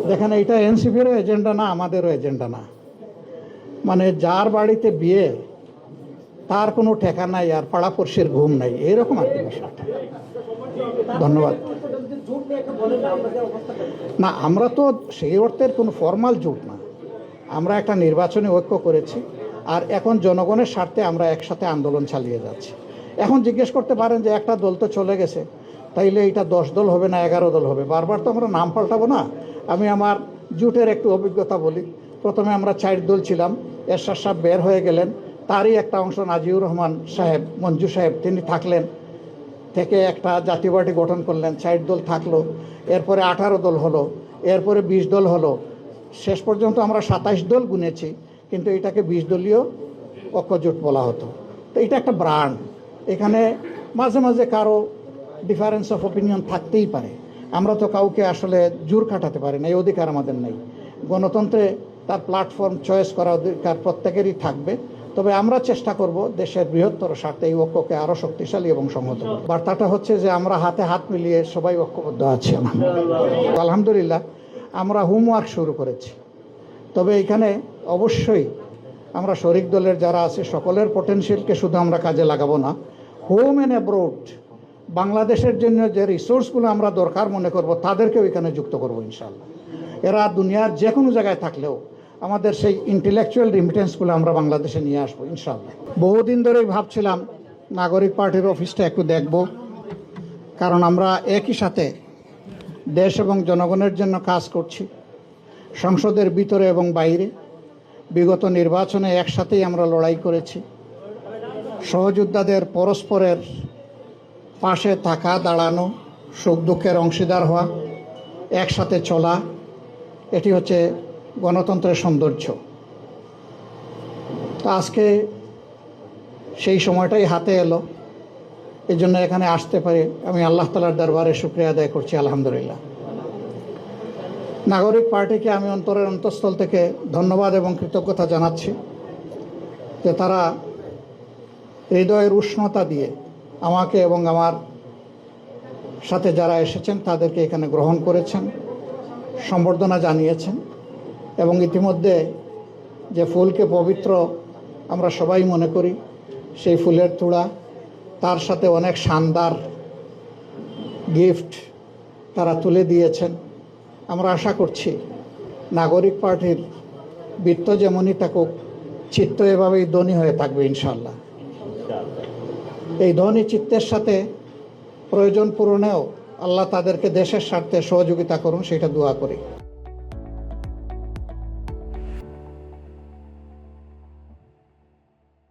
দেখেন, এটা এনসিপিরও এজেন্ডা না, আমাদেরও এজেন্ডা না। মানে যার বাড়িতে বিয়ে তার কোনো ঠেকা নাই আর পাড়াপড়শির ঘুম নাই, এরকম আর কি বিষয়টা। ধন্যবাদ। না, আমরা তো সেই অর্থের কোনো ফর্মাল জোট না, আমরা একটা নির্বাচনী ঐক্য করেছি আর এখন জনগণের স্বার্থে আমরা একসাথে আন্দোলন চালিয়ে যাচ্ছি। এখন জিজ্ঞেস করতে পারেন যে একটা দল তো চলে গেছে, তাইলে এটা 10 দল হবে না 11 দল হবে? বারবার তো আমরা নাম পাল্টাবো না। আমি আমার জোটের একটু অভিজ্ঞতা বলি। প্রথমে আমরা 4 দল ছিলাম, এরশাদ সাহেব বের হয়ে গেলেন, তারই একটা অংশ নাজিউর রহমান সাহেব, মঞ্জু সাহেব, তিনি থাকলেন, থেকে একটা জাতীয় পার্টি গঠন করলেন, 4 দল থাকলো, এরপরে 18 দল হলো, এরপরে 20 দল হলো, শেষ পর্যন্ত আমরা 27 দল গুনেছি, কিন্তু এটাকে 20 দলীয় ঐক্যজোট বলা হতো। তো এটা একটা ব্র্যান্ড, এখানে মাঝে মাঝে কারো ডিফারেন্স অফ অপিনিয়ন থাকতেই পারে, আমরা তো কাউকে আসলে জোর খাটাতে পারি না, এই অধিকার আমাদের নেই। গণতন্ত্রে তার প্ল্যাটফর্ম চয়েস করার অধিকার প্রত্যেকেরই থাকবে, তবে আমরা চেষ্টা করব দেশের বৃহত্তর স্বার্থে এই ঐক্যকে আরও শক্তিশালী এবং সংহত। বার্তাটা হচ্ছে যে আমরা হাতে হাত মিলিয়ে সবাই ঐক্যবদ্ধ আছি। আলহামদুলিল্লাহ আমরা হোমওয়ার্ক শুরু করেছি, তবে এখানে অবশ্যই আমরা শরিক দলের যারা আছে সকলের পটেনশিয়ালকে শুধু আমরা কাজে লাগাবো না, হোম অ্যান্ড অ্যাব্রোড বাংলাদেশের জন্য যে রিসোর্সগুলো আমরা দরকার মনে করব তাদেরকেও এখানে যুক্ত করব ইনশাআল্লাহ। এরা দুনিয়ার যে কোনো জায়গায় থাকলেও আমাদের সেই ইন্টেলেকচুয়াল রিমিটেন্সগুলো আমরা বাংলাদেশে নিয়ে আসবো ইনশাআল্লাহ। বহুদিন ধরেই ভাবছিলাম নাগরিক পার্টির অফিসটা একটু দেখব, কারণ আমরা একই সাথে দেশ এবং জনগণের জন্য কাজ করছি, সংসদের ভিতরে এবং বাইরে। বিগত নির্বাচনে একসাথেই আমরা লড়াই করেছি, সহযোদ্ধাদের পরস্পরের পাশে থাকা, দাঁড়ানো, সুখ দুঃখের অংশীদার হওয়া, একসাথে চলা, এটি হচ্ছে গণতন্ত্রের সৌন্দর্য। তো আজকে সেই সময়টাই হাতে এলো, এই জন্য এখানে আসতে পারে আমি আল্লাহ তাআলার দরবারে শুকরিয়া আদায় করছি, আলহামদুলিল্লাহ। নাগরিক পার্টিকে আমি অন্তরের অন্তঃস্থল থেকে ধন্যবাদ এবং কৃতজ্ঞতা জানাচ্ছি যে তারা হৃদয়ের উষ্ণতা দিয়ে আমাকে এবং আমার সাথে যারা এসেছেন তাদেরকে এখানে গ্রহণ করেছেন, সম্বর্ধনা জানিয়েছেন এবং ইতিমধ্যে যে ফুলকে পবিত্র আমরা সবাই মনে করি, সেই ফুলের তোড়া, তার সাথে অনেক শানদার গিফট তারা তুলে দিয়েছেন। আমরা আশা করছি নাগরিক পার্টির বৃত্ত যেমনই থাকুক, চিত্ত এভাবেই ধনী হয়ে থাকবে ইনশাআল্লাহ। এই ধনী চিত্তের সাথে প্রয়োজন পূরণেও আল্লাহ তাদেরকে দেশের স্বার্থে সহযোগিতা করুন, সেটা দোয়া করি।